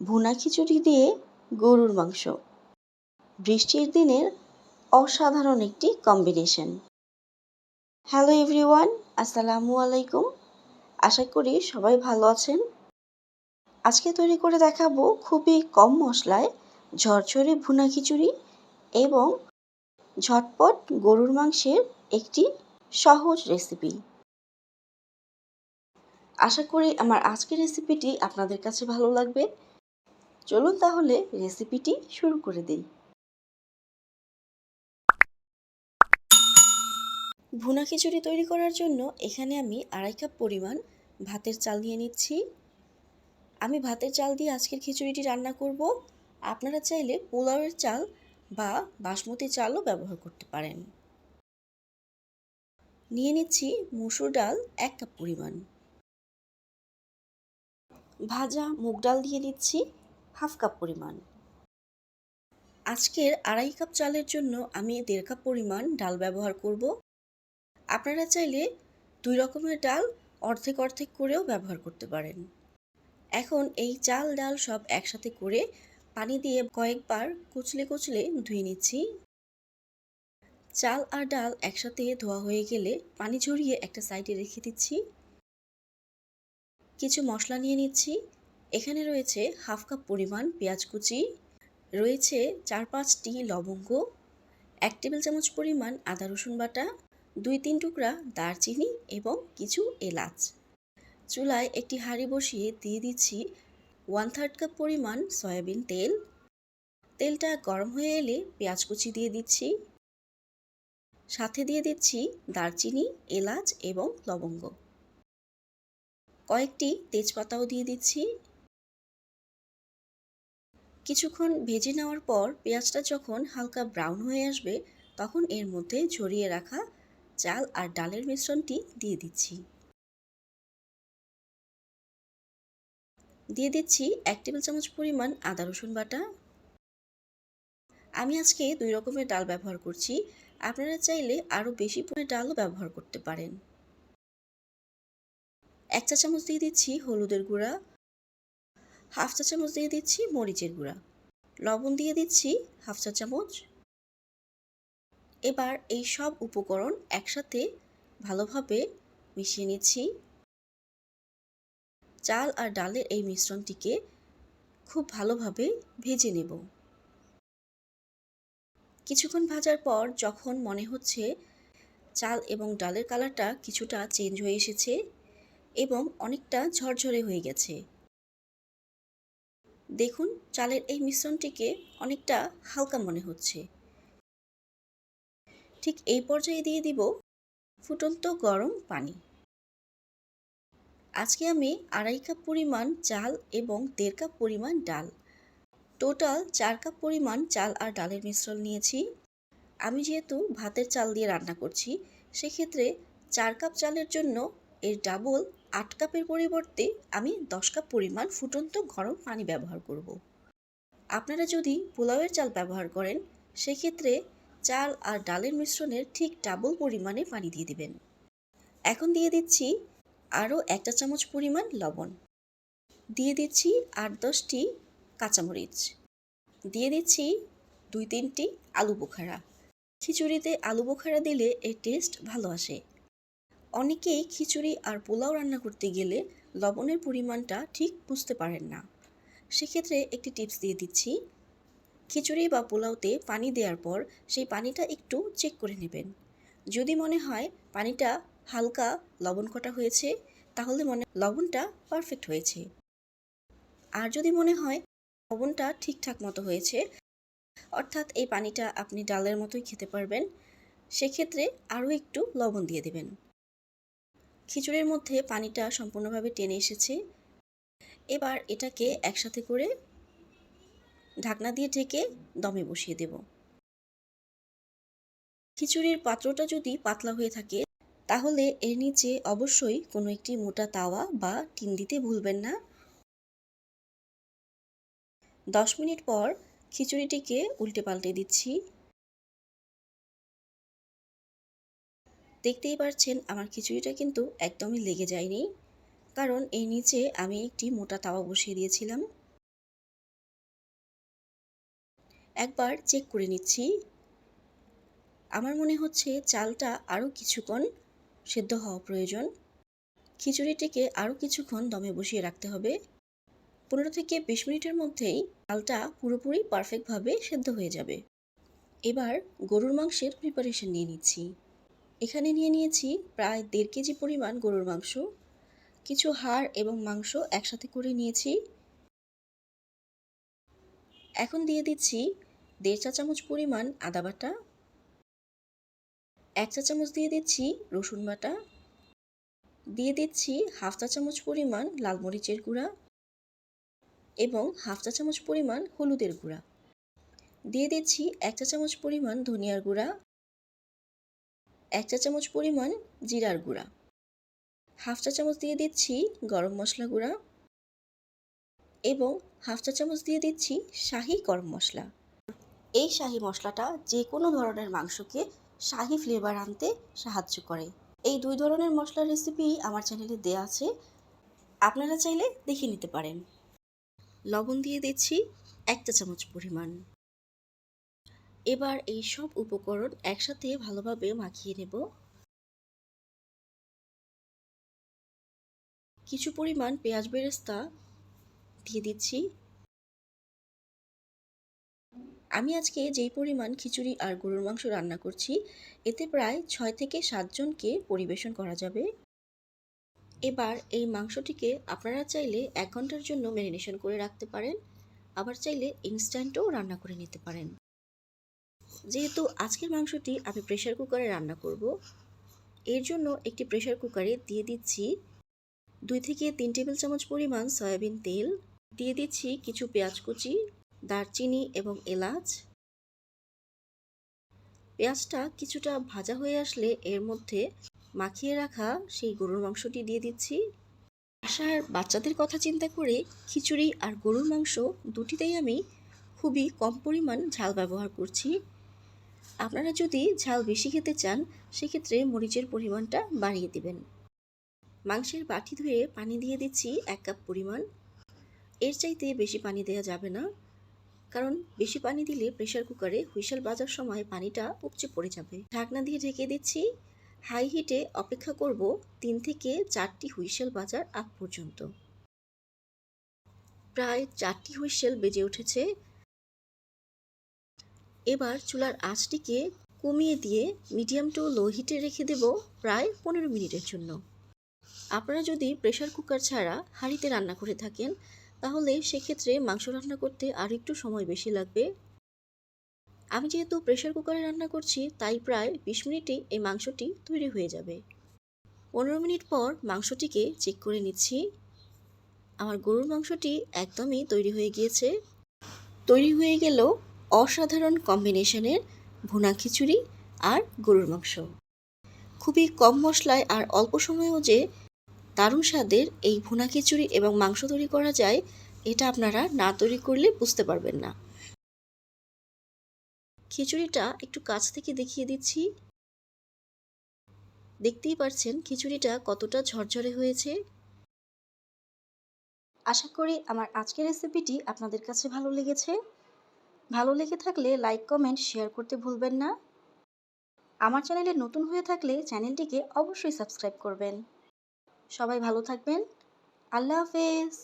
ভুনা খিচুড়ি দিয়ে গরুর মাংস বৃষ্টির দিনের অসাধারণ একটি কম্বিনেশন। হ্যালো এভরিওয়ান, আসসালামু আলাইকুম। আশা করি সবাই ভালো আছেন। আজকে তৈরি করে দেখাবো খুবই কম মশলায় ঝরঝরে ভুনা খিচুড়ি এবং ঝটপট গরুর মাংসের একটি সহজ রেসিপি। আশা করি আমার আজকের রেসিপিটি আপনাদের কাছে ভালো লাগবে। চলুন তাহলে রেসিপিটি শুরু করে দিই। ভুনা খিচুড়ি তৈরি করার জন্য এখানে আমি 2.5 কাপ পরিমাণ ভাতের চাল নিয়ে নিচ্ছি। আমি ভাতের চাল দিয়ে আজকের খিচুড়িটি রান্না করব। আপনারা চাইলে পোলাওয়ের চাল বা বাসমতি চালও ব্যবহার করতে পারেন। নিয়ে নিচ্ছি মসুর ডাল 1 কাপ পরিমাণ। ভাজা মুগ ডাল দিয়ে নিচ্ছি 1/2 কাপ পরিমাণ। আজকের 2.5 কাপ চালের জন্য আমি 1.5 কাপ পরিমাণ ডাল ব্যবহার করব। আপনারা চাইলে 2 রকমের ডাল অর্ধেক অর্ধেক করেও ব্যবহার করতে পারেন। এখন এই চাল ডাল সব একসাথে করে পানি দিয়ে কয়েকবার কুচলে কুচলে ধুয়ে নিচ্ছি। চাল আর ডাল একসাথে ধোয়া হয়ে গেলে পানি ঝরিয়ে একটা সাইডে রেখে দিচ্ছি। কিছু মশলা নিয়ে নিচ্ছি। এখানে রয়েছে 1/2 কাপ পরিমাণ পেঁয়াজ কুচি, রয়েছে 4-5টি লবঙ্গ, 1 টেবিল চামচ পরিমাণ আদা রসুন বাটা, 2-3 টুকরা দারচিনি এবং কিছু এলাচ। চুলায় একটি হাঁড়ি বসিয়ে দিয়ে দিচ্ছি 1/3 কাপ পরিমাণ সয়াবিন তেল। তেলটা গরম হয়ে এলে পেঁয়াজ কুচি দিয়ে দিচ্ছি, সাথে দিয়ে দিচ্ছি দারচিনি, এলাচ এবং লবঙ্গ। কয়েকটি তেজপাতাও দিয়ে দিচ্ছি। কিছুক্ষণ ভেজে নেওয়ার পর পেঁয়াজটা যখন হালকা ব্রাউন হয়ে আসবে তখন এর মধ্যে ঝরিয়ে রাখা চাল আর ডালের মিশ্রণটি দিয়ে দিচ্ছি। দিয়ে দিচ্ছি 1 টেবিল চামচ পরিমাণ আদা রসুন বাটা। আমি আজকে 2 রকমের ডাল ব্যবহার করছি। আপনারা চাইলে আরও বেশি পরিমাণে ডালও ব্যবহার করতে পারেন। 1 চা চামচ দিয়ে দিচ্ছি হলুদের গুঁড়া, 1/2 চা চামচ দিয়ে দিচ্ছি মরিচের গুঁড়া, লবণ দিয়ে দিচ্ছি 1/2 চা চামচ। এবার এই সব উপকরণ একসাথে ভালোভাবে মিশিয়ে নিচ্ছি। চাল আর ডালের এই মিশ্রণটিকে খুব ভালোভাবে ভেজে নেব। কিছুক্ষণ ভাজার পর যখন মনে হচ্ছে চাল এবং ডালের কালারটা কিছুটা চেঞ্জ হয়ে এসেছে এবং অনেকটা ঝরঝরে হয়ে গেছে, দেখুন চালের এই মিশ্রণটিকে অনেকটা হালকা মনে হচ্ছে। ঠিক এই পর্যায়ে দিয়ে দিব ফুটন্ত গরম পানি। আজকে আমি 2.5 কাপ পরিমাণ চাল এবং 1.5 কাপ পরিমাণ ডাল, টোটাল 4 কাপ পরিমাণ চাল আর ডালের মিশ্রণ নিয়েছি। আমি যেহেতু ভাতের চাল দিয়ে রান্না করছি সেক্ষেত্রে 4 কাপ চালের জন্য এর ডাবল 8 কাপের পরিবর্তে আমি 10 কাপ পরিমাণ ফুটন্ত গরম পানি ব্যবহার করব। আপনারা যদি পোলাওয়ের চাল ব্যবহার করেন সেক্ষেত্রে চাল আর ডালের মিশ্রণের ঠিক ডাবল পরিমাণে পানি দিয়ে দিবেন। এখন দিয়ে দিচ্ছি আরও 1 চা চামচ পরিমাণ লবণ, দিয়ে দিচ্ছি 8-10টি কাঁচামরিচ, দিয়ে দিচ্ছি 2-3টি আলু বোখারা। খিচুড়িতে আলু বোখারা দিলে এর টেস্ট ভালো আসে। অনেকেই খিচুড়ি আর পোলাও রান্না করতে গেলে লবণের পরিমাণটা ঠিক বুঝতে পারেন না। সেক্ষেত্রে একটি টিপস দিয়ে দিচ্ছি। খিচুড়ি বা পোলাওতে পানি দেওয়ার পর সেই পানিটা একটু চেক করে নেবেন। যদি মনে হয় পানিটা হালকা লবণ কটা হয়েছে তাহলে লবণটা পারফেক্ট হয়েছে। আর যদি মনে হয় লবণটা ঠিকঠাক মতো হয়েছে, অর্থাৎ এই পানিটা আপনি ডালের মতোই খেতে পারবেন, সেক্ষেত্রে আরও একটু লবণ দিয়ে দেবেন। খিচুড়ির মধ্যে পানিটা সম্পূর্ণভাবে টেনে এসেছে। এবার এটাকে একসাথে করে ঢাকনা দিয়ে ঢেকে দমে বসিয়ে দেব। খিচুড়ির পাত্রটা যদি পাতলা হয়ে থাকে তাহলে এর নিচে অবশ্যই কোনো একটি মোটা তাওয়া বা টিন দিতে ভুলবেন না। 10 মিনিট পর খিচুড়িটিকে উল্টে পাল্টে দিচ্ছি। দেখতেই পাচ্ছেন আমার খিচুড়িটা কিন্তু একদমই লেগে যায়নি, কারণ এর নিচে আমি একটি মোটা তাওয়া বসিয়ে দিয়েছিলাম। একবার চেক করে নিচ্ছি। আমার মনে হচ্ছে চালটা আরও কিছুক্ষণ সেদ্ধ হওয়া প্রয়োজন। খিচুড়িটিকে আরও কিছুক্ষণ দমে বসিয়ে রাখতে হবে। 15 থেকে 20 মিনিটের মধ্যেই চালটা পুরোপুরি পারফেক্টভাবে সেদ্ধ হয়ে যাবে। এবার গরুর মাংসের প্রিপারেশন নিয়ে নিচ্ছি। এখানে নিয়ে নিয়েছি প্রায় 1.5 কেজি পরিমাণ গরুর মাংস। কিছু হাড় এবং মাংস একসাথে করে নিয়েছি। এখন দিয়ে দিচ্ছি 1.5 চা চামচ পরিমাণ আদা বাটা, 1 চা চামচ দিয়ে দিচ্ছি রসুন বাটা, দিয়ে দিচ্ছি 1/2 চা চামচ পরিমাণ লাল মরিচের গুঁড়া এবং 1/2 চা চামচ পরিমাণ হলুদের গুঁড়া, দিয়ে দিচ্ছি 1 চা চামচ পরিমাণ ধনিয়ার গুঁড়া, 1 চা চামচ পরিমাণ জিরার গুঁড়া, 1/2 চা চামচ দিয়ে দিচ্ছি গরম মশলা গুঁড়া এবং 1/2 চা চামচ দিয়ে দিচ্ছি শাহি গরম মশলা। এই শাহি মশলাটা যে কোনো ধরনের মাংসকে শাহি ফ্লেভার আনতে সাহায্য করে। এই 2 ধরনের মশলার রেসিপি আমার চ্যানেলে দেয়া আছে, আপনারা চাইলে দেখে নিতে পারেন। লবণ দিয়ে দিচ্ছি 1 চা চামচ পরিমাণ। এবার এই সব উপকরণ একসাথে ভালোভাবে মাখিয়ে নেব। কিছু পরিমাণ পেঁয়াজ বেরেস্তা দিয়ে দিচ্ছি। আমি আজকে যেই পরিমাণ খিচুড়ি আর গরুর মাংস রান্না করছি, এতে প্রায় 6 থেকে 7 জনকে পরিবেশন করা যাবে। এবার এই মাংসটিকে আপনারা চাইলে 1 ঘন্টার জন্য ম্যারিনেশন করে রাখতে পারেন, আবার চাইলে ইনস্ট্যান্টও রান্না করে নিতে পারেন। যেহেতু আজকের মাংসটি আমি প্রেসার কুকারে রান্না করব, এর জন্য একটি প্রেসার কুকারে দিয়ে দিচ্ছি 2 থেকে 3 টেবিল চামচ পরিমাণ সয়াবিন তেল, দিয়ে দিচ্ছি কিছু পেঁয়াজ কুচি, দারচিনি এবং এলাচ। পেঁয়াজটা কিছুটা ভাজা হয়ে আসলে এর মধ্যে মাখিয়ে রাখা সেই গরুর মাংসটি দিয়ে দিচ্ছি। বাসার বাচ্চাদের কথা চিন্তা করে খিচুড়ি আর গরুর মাংস দুটিতেই আমি খুবই কম পরিমাণ ঝাল ব্যবহার করছি। আপনারা যদি ঝাল বেশি খেতে চান সেক্ষেত্রে মরিচের পরিমাণটা বাড়িয়ে দিবেন। মাংসের বাটি ধুয়ে পানি দিয়ে দিচ্ছি 1 কাপ পরিমাণ। এর চাইতে বেশি পানি দেওয়া যাবে না, কারণ বেশি পানি দিলে প্রেসার কুকারে হুইসেল বাজার সময় পানিটা উপচে পড়ে যাবে। ঢাকনা দিয়ে ঢেকে দিচ্ছি। হাই হিটে অপেক্ষা করব 3 থেকে 4টি হুইসেল বাজার আগ পর্যন্ত। প্রায় 4টি হুইসেল বেজে উঠেছে। এবার চুলার আঁচটিকে কমিয়ে দিয়ে মিডিয়াম টু লো হিটে রেখে দেব প্রায় 15 মিনিটের জন্য। আপনারা যদি প্রেসার কুকার ছাড়া হাঁড়িতে রান্না করে থাকেন তাহলে সেক্ষেত্রে মাংস রান্না করতে আর একটু সময় বেশি লাগবে। আমি যেহেতু প্রেসার কুকারে রান্না করছি তাই প্রায় 20 মিনিটেই এই মাংসটি তৈরি হয়ে যাবে। 15 মিনিট পর মাংসটিকে চেক করে নিচ্ছি। আমার গরুর মাংসটি একদমই তৈরি হয়ে গিয়েছে। তৈরি হয়ে গেল অসাধারণ কম্বিনেশনের ভুনা খিচুড়ি আর গরুর মাংস। খুবই কম মশলায় আর অল্প সময়েও যে দারুণ স্বাদের এই ভুনা খিচুড়ি এবং মাংস তৈরি করা যায়, এটা আপনারা না তৈরি করলে বুঝতে পারবেন না। খিচুড়িটা একটু কাছ থেকে দেখিয়ে দিচ্ছি। দেখতেই পাচ্ছেন খিচুড়িটা কতটা ঝরঝরে হয়েছে। আশা করি আমার আজকের রেসিপিটি আপনাদের কাছে ভালো লেগেছে। ভালো লেগে থাকলে লাইক, কমেন্ট, শেয়ার করতে ভুলবেন না। আমার চ্যানেলে নতুন হয়ে থাকলে চ্যানেলটিকে অবশ্যই সাবস্ক্রাইব করবেন। সবাই ভালো থাকবেন। আল্লাহ হাফেজ।